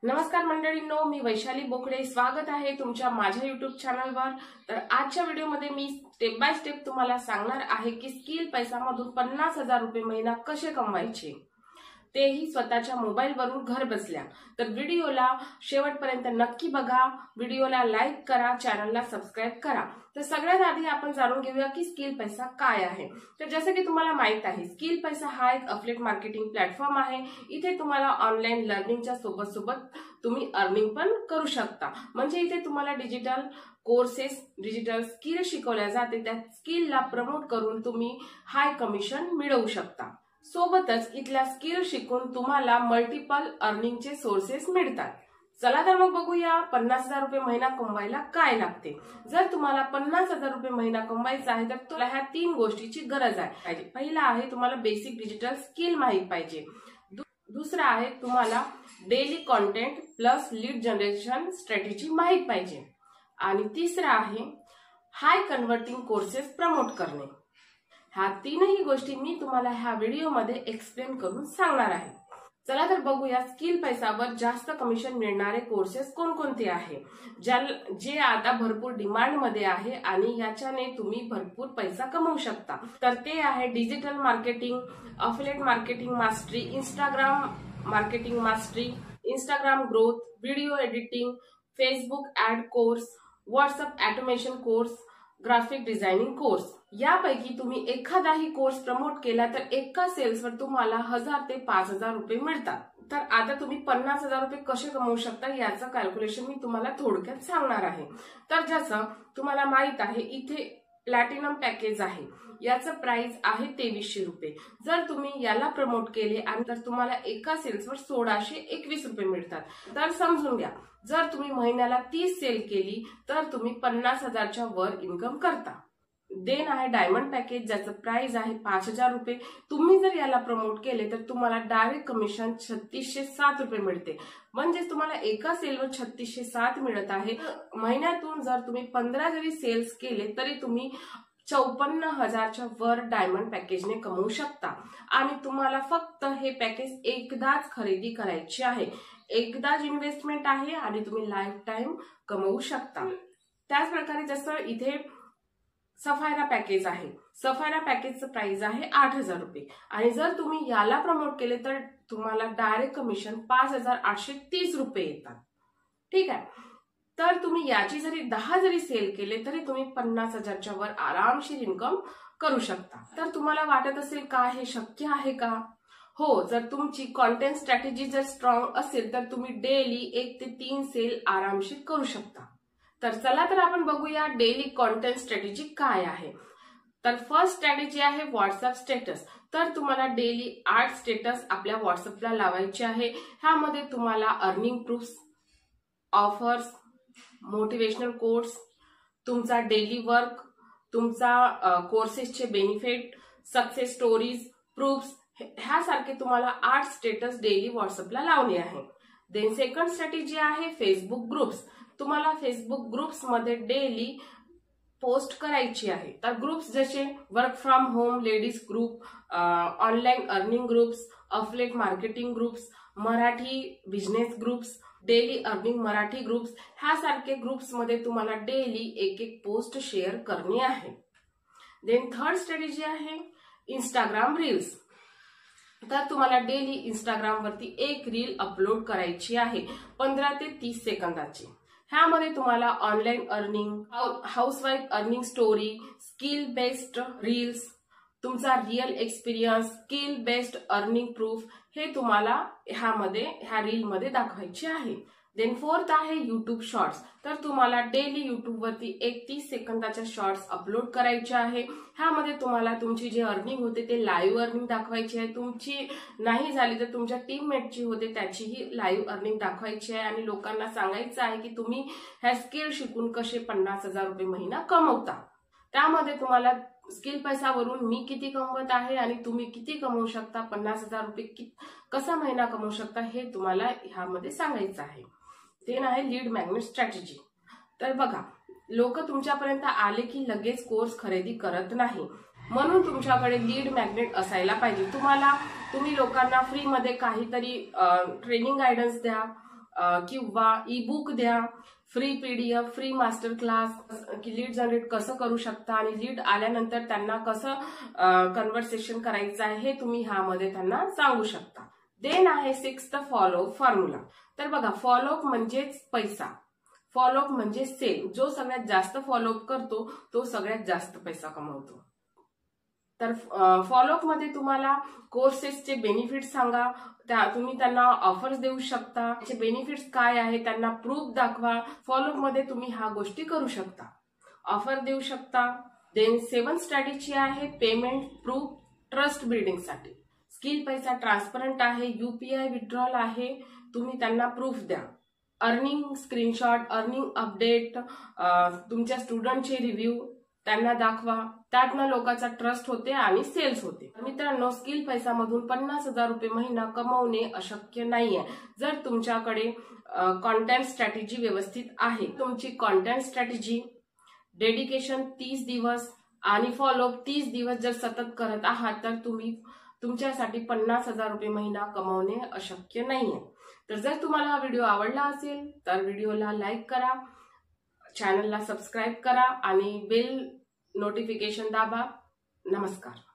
नमस्कार मंडळींनो, मी वैशाली बोकडे स्वागत आहे तुमच्या माझ्या YouTube चॅनलवर। तर आजच्या व्हिडिओमध्ये मी स्टेप बाय स्टेप तुम्हाला सांगणार आहे की स्किल पैसामधून 50,000 रुपये महिना कसे कमवायचे, तेही स्वतःच्या मोबाईलवरून घर बसल्या। तर व्हिडिओला शेवटपर्यंत नक्की बघा, व्हिडिओला लाईक करा, चॅनलला सबस्क्राइब करा। तर सगळ्यात आधी आपण जाणून घेऊया की स्किल पैसा काय आहे। तर जसे की तुम्हाला माहित आहे, स्किल पैसा हा एक अफिलिएट मार्केटिंग प्लॅटफॉर्म आहे। इथे तुम्हाला ऑनलाइन लर्निंगच्या सोबत सोबत तुम्ही अर्निंग पण करू शकता। म्हणजे इथे तुम्हाला डिजिटल कोर्सेस, डिजिटल स्किल शिकवल्या जाते, त्या स्किलला प्रमोट करून तुम्ही हाय कमिशन मिळवू शकता। सोबतच इथल्या स्किल शिकून तुम्हाला मल्टिपल अर्निंगचे सोर्सेस मिळतात। चला तर मग बघूया 50,000 रुपये महिना कमवायला काय लागते। जर तुम्हाला 50,000 रुपये महिना कमवायचा आहे तर तुला ह्या 3 गोष्टीची गरज आहे। पहिला आहे तुम्हाला बेसिक डिजिटल स्किल माहित पाहिजे, दुसरा आहे तुम्हाला daily content plus lead generation strategy माहित पाहिजे, आणि तिसरा आहे हाय कन्वर्टिंग कोर्सेस प्रमोट करणे। ह्या तीनही गोष्टी मी तुम्हाला ह्या व्हिडिओमध्ये एक्सप्लेन करून सांगणार आहे। चला तर बघूया स्किल पैसावर जास्त कमिशन मिळणारे कोर्सेस कोणकोणते आहे, जे आता भरपूर डिमांड मध्ये आहे आणि याच्याने तुम्ही भरपूर पैसा कमवू शकता। तर ते आहे digital marketing, affiliate marketing mastery, Instagram marketing mastery, Instagram growth, video editing, Facebook ad course, WhatsApp automation course, graphic designing course. यापैकी तुम्ही एखादाही कोर्स प्रमोट केला तर एका सेल्सवर तुम्हाला 1000 ते 5000 रुपये मिळतात। तर आता तुम्ही 50,000 रुपये कसे कमवू शकता याचं कॅल्क्युलेशन मी तुम्हाला थोडक्यात सांगणार आहे। तर जसं तुम्हाला माहित आहे, इथे प्लॅटिनम पॅकेज आहे, याचं प्राइस आहे 2300 रुपये। जर तुम्ही याला प्रमोट केले आणि तर तुम्हाला एका सेल्सवर 1621 रुपये मिळतात। तर समजून घ्या, जर तुम्ही महिन्याला 30 सेल केली तर तुम्ही 50,000च्या वर इन्कम करता। देन आहे डायमंड पॅकेज, ज्याचं प्राइस आहे 5000 रुपये। तुम्ही जर याला प्रमोट केले तर तुम्हाला डायरेक्ट कमिशन 3607 रुपये मिळते। म्हणजे तुम्हाला एका सेलवर 3607 मिळत आहे। महिन्यातून जर तुम्ही 15 जरी सेल्स केले तरी तुम्ही 54,000च्या वर डायमंड पॅकेजने कमवू शकता। आणि तुम्हाला फक्त हे पॅकेज एकदाच खरेदी करायची आहे, एकदाच इन्व्हेस्टमेंट आहे आणि तुम्ही लाईफ टाइम कमवू शकता। त्याच प्रकारे जसं इथे सफायरा पॅकेज आहे, सफायरा पॅकेजचं प्राइस आहे 8000 रुपये, आणि जर तुम्ही याला प्रमोट केले तर तुम्हाला डायरेक्ट कमिशन 5830 रुपये येतात। ठीक आहे, तर तुम्ही याची जरी 10 जरी सेल केले तरी तुम्ही 50,000च्या वर आरामशीर इन्कम करू शकता। तर तुम्हाला वाटत असेल का हे शक्य आहे का? हो, जर तुमची कंटेंट स्ट्रॅटेजी जर स्ट्रॉंग असेल तर तुम्ही डेली 1 ते 3 सेल आरामशीर करू शकता। तर चला तर आपण बघूया डेली कंटेंट स्ट्रॅटेजी काय आहे। तर फर्स्ट स्ट्रॅटेजी आहे व्हॉट्सअप स्टेटस। तर तुम्हाला डेली 8 स्टेटस आपल्या व्हॉट्सअपला लावायचे आहे। ह्यामध्ये तुम्हाला earning proofs, offers, motivational quotes, तुमचा डेली वर्क, तुमचा कोर्सेसचे बेनिफिट, सक्सेस स्टोरीज, प्रूफ्स, ह्यासारखे तुम्हाला 8 स्टेटस डेली व्हॉट्सअपला लावणे आहे। देन सेकंड स्ट्रॅटेजी आहे फेसबुक ग्रुप्स। तुम्हाला फेसबुक ग्रुप्स मध्ये डेली पोस्ट करायची आहे। तर ग्रुप्स जसे work from home ladies group, online earning groups, affiliate marketing groups, Marathi business groups, daily earning Marathi groups, ह्यासारखे ग्रुप्स मध्ये तुम्हाला डेली एक पोस्ट शेअर करणे आहे। देन थर्ड स्ट्रॅटेजी आहे इंस्टाग्राम रील्स। तर तुम्हाला डेली इंस्टाग्राम वरती एक रील अपलोड करायची आहे 15 ते 30 सेकंदाची। ह्यामध्ये तुम्हाला online earning, housewife earning story, skill based reels, तुमचा real experience, skill based earning proof हे तुम्हाला ह्या रील मध्ये दाखवायचे आहे। देन फोर्थ आहे युट्यूब शॉर्ट्स। तर तुम्हाला डेली युट्यूब वरती 30 सेकंदाच्या शॉर्ट्स अपलोड करायचे आहे। ह्यामध्ये तुम्हाला तुमची जे अर्निंग होते ते लाईव्ह अर्निंग दाखवायची आहे, तुमची नाही झाली तर तुमच्या टीममेटची होते त्याचीही लाईव्ह अर्निंग दाखवायची आहे, आणि लोकांना सांगायचं आहे की तुम्ही ह्या स्किल शिकून कसे 50,000 रुपये महिना कमवता। त्यामध्ये तुम्हाला स्किल पैसावरून मी किती कमवत आहे आणि तुम्ही किती कमवू शकता, 50,000 रुपये कसा महिना कमवू शकता हे तुम्हाला ह्यामध्ये सांगायचं आहे। ते आहे लीड मॅग्नेट स्ट्रॅटेजी। तर बघा, लोक तुमच्यापर्यंत आले की लगेच कोर्स खरेदी करत नाही, म्हणून तुमच्याकडे लीड मॅग्नेट असायला पाहिजे। तुम्ही लोकांना फ्री मध्ये काहीतरी ट्रेनिंग गायडन्स द्या, किंवा ई बुक द्या, free PDF, free master class, की लीड जनरेट कसं करू शकता आणि लीड आल्यानंतर त्यांना कसं कन्व्हर्सेशन करायचं आहे हे तुम्ही ह्यामध्ये त्यांना सांगू शकता. देन आहे 6th फॉलोअप फॉर्म्युला. तर बघा, फॉलोअप म्हणजेच पैसा, फॉलोअप म्हणजे सेल. जो सगळ्यात जास्त फॉलोअप करतो तो सगळ्यात जास्त पैसा कमवतो. तर फॉलोअप मध्ये तुम्हाला कोर्सेसचे बेनिफिट्स सांगा, तुम्ही त्यांना ऑफर्स देऊ शकता, त्याचे बेनिफिट्स काय आहे त्यांना प्रूफ दाखवा. फॉलोअप मध्ये तुम्ही ह्या गोष्टी करू शकता, ऑफर देऊ शकता. देन 7th स्ट्रॅटेजी आहे पेमेंट प्रूफ ट्रस्ट बिल्डिंग साठी. स्किल पैसा ट्रान्सपरंट आहे, UPI विड्रॉल आहे, तुम्ही त्यांना प्रूफ द्या. अर्निंग स्क्रीनशॉट, अर्निंग अपडेट, तुमच्या स्टुडंटचे रिव्ह्यू त्यांना दाखवा. त्यातनं लोकांचा ट्रस्ट होते आणि सेल्स होते. मित्रांनो, स्किल पैसा मधून 50,000 रुपये महिना कमवणे अशक्य नाहीये जर तुमच्याकडे कॉन्टेंट स्ट्रॅटेजी व्यवस्थित आहे. तुमची कॉन्टेंट स्ट्रॅटेजी, डेडिकेशन 30 दिवस आणि फॉलोअप 30 दिवस जर सतत करत आहात तर तुमच्यासाठी 50,000 रुपये महिना कमवणे अशक्य नाहीये. तर जर तुम्हाला हा व्हिडिओ आवडला असेल तर व्हिडिओला लाईक करा, चॅनलला सबस्क्राईब करा आणि बेल नोटिफिकेशन दाबा. नमस्कार.